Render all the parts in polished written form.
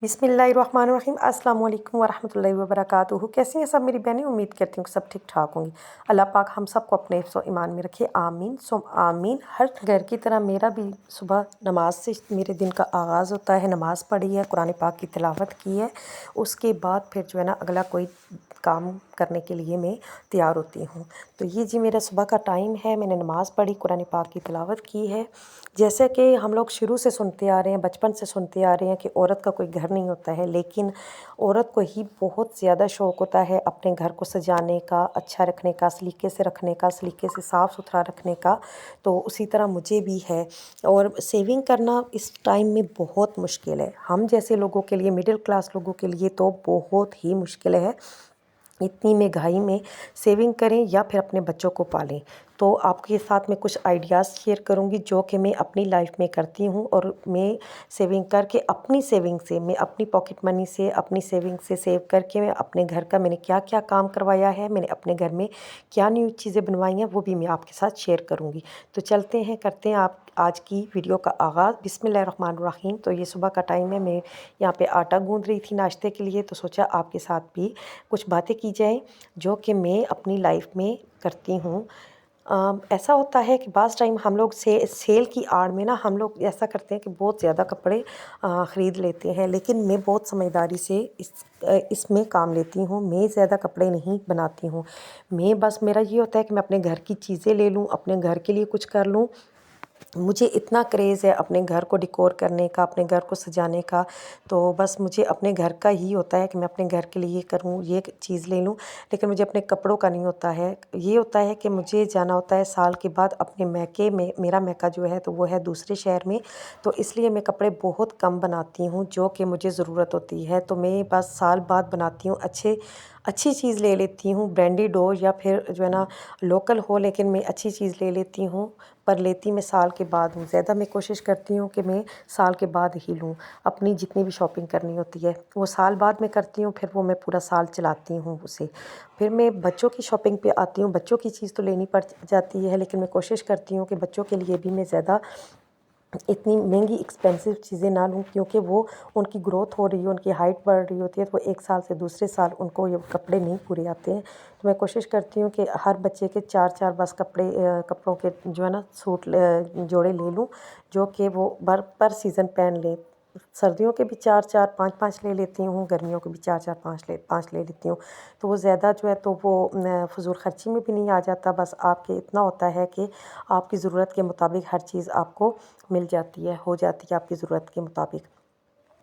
बिस्मिल्लाहिर्रहमानिर्रहीम अस्सलाम वालेकुम वरहमतुल्लाहि वबरकातुहू। कैसी हैं सब मेरी बहनें? उम्मीद करती हूँ कि सब ठीक ठाक होंगी। अल्लाह पाक हम सबको अपने हिफ्ज़ ईमान में रखे, आमीन सुम आमीन। हर घर की तरह मेरा भी सुबह नमाज से मेरे दिन का आगाज़ होता है। नमाज़ पढ़ी है, कुरान पाक की तिलावत की है, उसके बाद फिर जो है ना अगला कोई काम करने के लिए मैं तैयार होती हूँ। तो ये जी मेरा सुबह का टाइम है। मैंने नमाज़ पढ़ी, कुरान पाक की तिलावत की है। जैसे कि हम लोग शुरू से सुनते आ रहे हैं, बचपन से सुनते आ रहे हैं कि औरत का कोई घर नहीं होता है, लेकिन औरत को ही बहुत ज़्यादा शौक़ होता है अपने घर को सजाने का, अच्छा रखने का, सलीके से रखने का, सलीके से साफ़ सुथरा रखने का। तो उसी तरह मुझे भी है। और सेविंग करना इस टाइम में बहुत मुश्किल है। हम जैसे लोगों के लिए, मिडिल क्लास लोगों के लिए तो बहुत ही मुश्किल है। इतनी महंगाई में सेविंग करें या फिर अपने बच्चों को पालें। तो आपके साथ मैं कुछ आइडियाज़ शेयर करूंगी जो कि मैं अपनी लाइफ में करती हूं, और मैं सेविंग करके अपनी सेविंग से, मैं अपनी पॉकेट मनी से, अपनी सेविंग से सेव करके मैं अपने घर का मैंने क्या क्या काम करवाया है, मैंने अपने घर में क्या न्यू चीज़ें बनवाई हैं, वो भी मैं आपके साथ शेयर करूँगी। तो चलते हैं, करते हैं आप आज की वीडियो का आगाज़। बिस्मिल्लाहिर्रहमानिर्रहीम। तो ये सुबह का टाइम है, मैं यहाँ पे आटा गूँध रही थी नाश्ते के लिए, तो सोचा आपके साथ भी कुछ बातें की जाएँ जो कि मैं अपनी लाइफ में करती हूँ। ऐसा होता है कि बाज़ टाइम हम लोग सेल की आड़ में ना हम लोग ऐसा करते हैं कि बहुत ज़्यादा कपड़े ख़रीद लेते हैं, लेकिन मैं बहुत समझदारी से इसमें काम लेती हूँ। मैं ज़्यादा कपड़े नहीं बनाती हूँ। मैं बस, मेरा ये होता है कि मैं अपने घर की चीज़ें ले लूँ, अपने घर के लिए कुछ कर लूँ। मुझे इतना क्रेज़ है अपने घर को डेकोर करने का, अपने घर को सजाने का। तो बस मुझे अपने घर का ही होता है कि मैं अपने घर के लिए ये करूँ, ये चीज़ ले लूँ, लेकिन मुझे अपने कपड़ों का नहीं होता है। ये होता है कि मुझे जाना होता है साल के बाद अपने मैके में। मेरा मैका जो है तो वो है दूसरे शहर में, तो इसलिए मैं कपड़े बहुत कम बनाती हूँ जो कि मुझे ज़रूरत होती है। तो मैं बस साल बाद बनाती हूँ। अच्छी चीज़ ले लेती हूँ, ब्रांडेड हो या फिर जो है ना लोकल हो, लेकिन मैं अच्छी चीज़ ले लेती हूँ। पर लेती मैं साल के बाद हूँ। ज़्यादा मैं कोशिश करती हूँ कि मैं साल के बाद ही लूँ। अपनी जितनी भी शॉपिंग करनी होती है वो साल बाद में करती हूँ, फिर वो मैं पूरा साल चलाती हूँ उसे। फिर मैं बच्चों की शॉपिंग पे आती हूँ। बच्चों की चीज़ तो लेनी पड़ जाती है, लेकिन मैं कोशिश करती हूँ कि बच्चों के लिए भी मैं ज़्यादा इतनी महंगी एक्सपेंसिव चीज़ें ना लूँ, क्योंकि वो उनकी ग्रोथ हो रही है, उनकी हाइट बढ़ रही होती है, तो वो एक साल से दूसरे साल उनको ये कपड़े नहीं पूरे आते हैं। तो मैं कोशिश करती हूँ कि हर बच्चे के 4-4 बस कपड़ों के जो है ना जोड़े ले लूँ, जो कि वो पर सीज़न पहन लें। सर्दियों के भी 4-4 5-5 ले लेती हूँ, गर्मियों के भी 4-4 5 ले लेती हूँ। तो वो ज़्यादा जो है तो वो फ़िज़ूल ख़र्ची में भी नहीं आ जाता। बस आपके इतना होता है कि आपकी ज़रूरत के मुताबिक हर चीज़ आपको मिल जाती है, हो जाती है आपकी ज़रूरत के मुताबिक।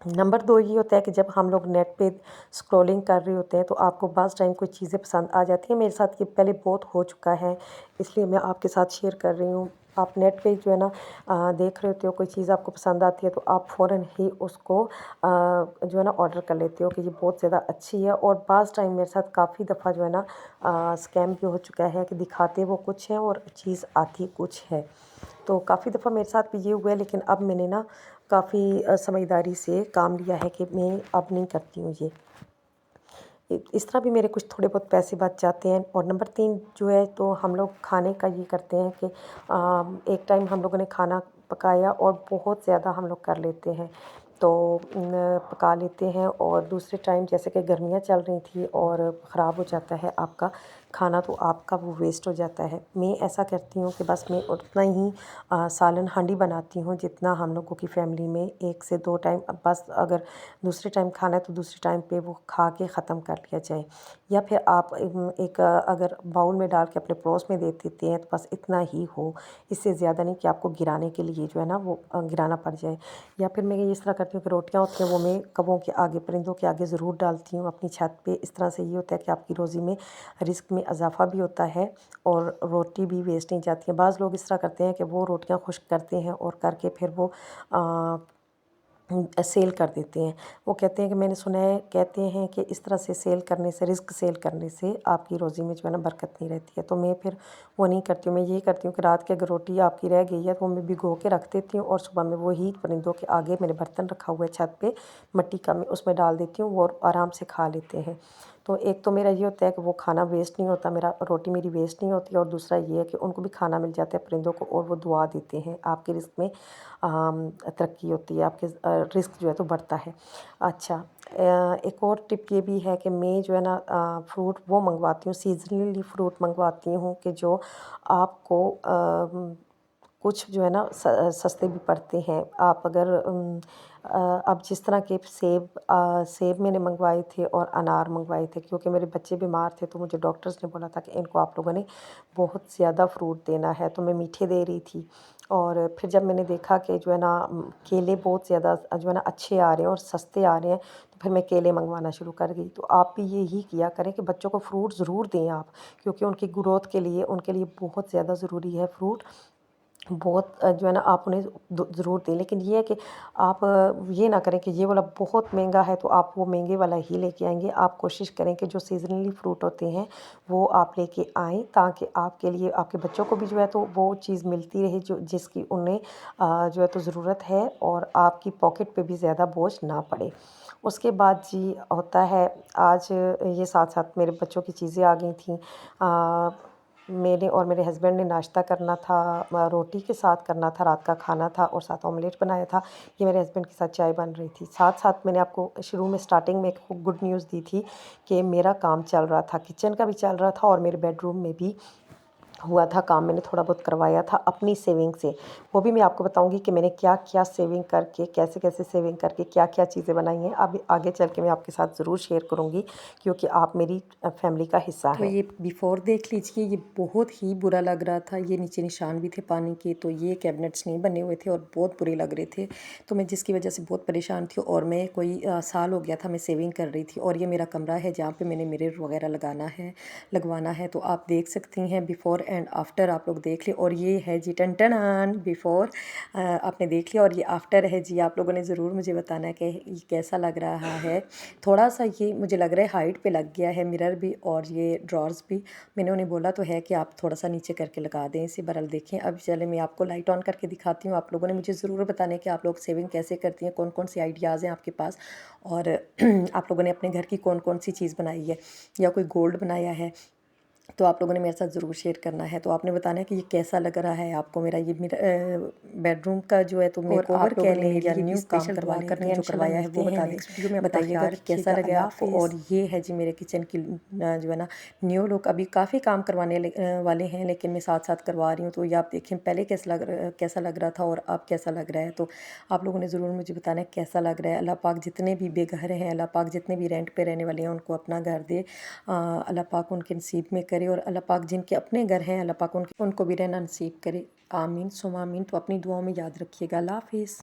नंबर 2 ये होता है कि जब हम लोग नेट पे स्क्रॉलिंग कर रहे होते हैं तो आपको बाज़ टाइम कोई चीज़ें पसंद आ जाती हैं। मेरे साथ ये पहले बहुत हो चुका है, इसलिए मैं आपके साथ शेयर कर रही हूँ। आप नेट पे जो है ना देख रहे होते हो, कोई चीज़ आपको पसंद आती है तो आप फ़ौरन ही उसको जो है ना ऑर्डर कर लेते हो कि ये बहुत ज़्यादा अच्छी है। और बाज़ टाइम मेरे साथ काफ़ी दफ़ा जो है ना स्कैम भी हो चुका है कि दिखाते वो कुछ है और चीज़ आती कुछ है। तो काफ़ी दफ़ा मेरे साथ भी ये हुआ है, लेकिन अब मैंने ना काफ़ी समझदारी से काम लिया है कि मैं अब नहीं करती हूँ ये। इस तरह भी मेरे कुछ थोड़े बहुत पैसे बच जाते हैं। और नंबर 3 जो है तो हम लोग खाने का ये करते हैं कि एक टाइम हम लोगों ने खाना पकाया और बहुत ज़्यादा हम लोग कर लेते हैं, तो पका लेते हैं। और दूसरे टाइम जैसे कि गर्मियाँ चल रही थी और ख़राब हो जाता है आपका खाना, तो आपका वो वेस्ट हो जाता है। मैं ऐसा करती हूँ कि बस मैं उतना ही सालन हांडी बनाती हूँ जितना हम लोगों की फ़ैमिली में 1 से 2 टाइम, बस अगर दूसरे टाइम खाना है तो दूसरे टाइम पे वो खा के ख़त्म कर लिया जाए। या फिर आप एक अगर बाउल में डाल के अपने पड़ोस में दे देते हैं तो बस इतना ही हो, इससे ज़्यादा नहीं कि आपको गिराने के लिए जो है ना वो गिराना पड़ जाए। या फिर मैं इस तरह करती हूँ कि रोटियाँ होती हैं वो मैं कबों के आगे, परिंदों के आगे ज़रूर डालती हूँ अपनी छत पे। इस तरह से ये होता है कि आपकी रोज़ी में, रिज़्क में इज़ाफ़ा भी होता है और रोटी भी वेस्ट नहीं जाती है। बाज़ लोग इस तरह करते हैं कि वो रोटियाँ खुश्क करते हैं और करके फिर वो सेल कर देते हैं। वो कहते हैं कि मैंने सुना है, कहते हैं कि इस तरह से सेल करने से, रिस्क सेल करने से आपकी रोज़ी में जो है ना बरकत नहीं रहती है। तो मैं फिर वो नहीं करती हूँ। मैं यही करती हूँ कि रात की अगर रोटी आपकी रह गई है तो वो मैं भिगो के रख देती हूँ और सुबह में वही परिंदों के आगे, मेरे बर्तन रखा हुआ है छत पे मिट्टी का, मैं उसमें डाल देती हूँ, वो आराम से खा लेते हैं। तो एक तो मेरा ये होता है कि वो खाना वेस्ट नहीं होता, मेरा रोटी मेरी वेस्ट नहीं होती, और दूसरा ये है कि उनको भी खाना मिल जाता है परिंदों को, और वो दुआ देते हैं, आपके रिस्क में तरक्की होती है, आपके रिस्क जो है तो बढ़ता है। अच्छा, एक और टिप ये भी है कि मैं जो है ना फ्रूट वो मंगवाती हूँ, सीजनली फ्रूट मंगवाती हूँ कि जो आपको कुछ जो है ना सस्ते भी पड़ते हैं। आप अगर अब जिस तरह के सेब मैंने मंगवाए थे और अनार मंगवाए थे, क्योंकि मेरे बच्चे बीमार थे तो मुझे डॉक्टर्स ने बोला था कि इनको आप लोगों ने बहुत ज़्यादा फ्रूट देना है, तो मैं मीठे दे रही थी। और फिर जब मैंने देखा कि जो है ना केले बहुत ज़्यादा जो है ना अच्छे आ रहे हैं और सस्ते आ रहे हैं, तो फिर मैं केले मंगवाना शुरू कर गई। तो आप भी यही किया करें कि बच्चों को फ्रूट ज़रूर दें आप, क्योंकि उनकी ग्रोथ के लिए उनके लिए बहुत ज़्यादा ज़रूरी है फ्रूट। बहुत जो है ना आप उन्हें ज़रूर दें, लेकिन ये है कि आप ये ना करें कि ये वाला बहुत महंगा है तो आप वो महंगे वाला ही लेके आएंगे। आप कोशिश करें कि जो सीजनली फ्रूट होते हैं वो आप लेके आएँ, ताकि आपके लिए आपके बच्चों को भी जो है तो वो चीज़ मिलती रहे जो जिसकी उन्हें जो है तो ज़रूरत है, और आपकी पॉकेट पे भी ज़्यादा बोझ ना पड़े। उसके बाद जी होता है, आज ये साथ साथ मेरे बच्चों की चीज़ें आ गई थी। मेरे और मेरे हस्बैंड ने नाश्ता करना था, रोटी के साथ करना था, रात का खाना था और साथ ऑमलेट बनाया था। ये मेरे हस्बैंड के साथ चाय बन रही थी। साथ साथ मैंने आपको शुरू में स्टार्टिंग में एक गुड न्यूज़ दी थी कि मेरा काम चल रहा था, किचन का भी चल रहा था और मेरे बेडरूम में भी हुआ था काम, मैंने थोड़ा बहुत करवाया था अपनी सेविंग से। वो भी मैं आपको बताऊंगी कि मैंने क्या क्या सेविंग करके, कैसे कैसे सेविंग करके क्या क्या चीज़ें बनाई हैं। अब आगे चल के मैं आपके साथ ज़रूर शेयर करूंगी, क्योंकि आप मेरी फैमिली का हिस्सा तो हैं। ये बिफ़ोर देख लीजिए, ये बहुत ही बुरा लग रहा था। ये नीचे निशान भी थे पानी के, तो ये कैबिनेट्स नहीं बने हुए थे और बहुत बुरे लग रहे थे। तो मैं जिसकी वजह से बहुत परेशान थी, और मैं कोई साल हो गया था मैं सेविंग कर रही थी। और ये मेरा कमरा है जहाँ पे मैंने मिरर वगैरह लगवाना है। तो आप देख सकती हैं बिफ़ोर एंड आफ्टर, आप लोग देख लें। और ये है जी टन टन बिफ़ोर, आपने देख लिया। और ये आफ्टर है जी। आप लोगों ने ज़रूर मुझे बताना है कि ये कैसा लग रहा है। थोड़ा सा ये मुझे लग रहा है हाइट पे लग गया है मिरर भी, और ये ड्रॉर्स भी। मैंने उन्हें बोला तो है कि आप थोड़ा सा नीचे करके लगा दें इसे। बहरहाल देखें, अब चले मैं आपको लाइट ऑन करके दिखाती हूँ। आप लोगों ने मुझे ज़रूर बताना है कि आप लोग सेविंग कैसे करती हैं, कौन कौन सी आइडियाज़ हैं आपके पास, और आप लोगों ने अपने घर की कौन कौन सी चीज़ बनाई है या कोई गोल्ड बनाया है, तो आप लोगों ने मेरे साथ ज़रूर शेयर करना है। तो आपने बताना है कि ये कैसा लग रहा है आपको मेरा ये बेडरूम का जो है तो मेकओवर कह लें या न्यू काम करवा करके जो करवाया है वो बता दें, बताइएगा कि कैसा लगा आपको। और ये है जी मेरे किचन की जो है ना न्यू लुक। अभी काफ़ी काम करवाने वाले हैं, लेकिन मैं साथ साथ करवा रही हूँ। तो ये आप देखें पहले कैसा लग रहा था और अब कैसा लग रहा है। तो आप लोगों ने ज़रूर मुझे बताना है कैसा लग रहा है। अल्लाह पाक जितने भी बेघर हैं, अल्लाह पाक जितने भी रेंट पे रहने वाले हैं उनको अपना घर दे, अल्लाह पाक उनके नसीब में करे। और अल्लाह पाक जिनके अपने घर हैं, अल्लाह पाक उनको भी रहना नसीब करे। आमीन सुम आमीन। तो अपनी दुआओं में याद रखिएगा। अल्लाह हाफिज़।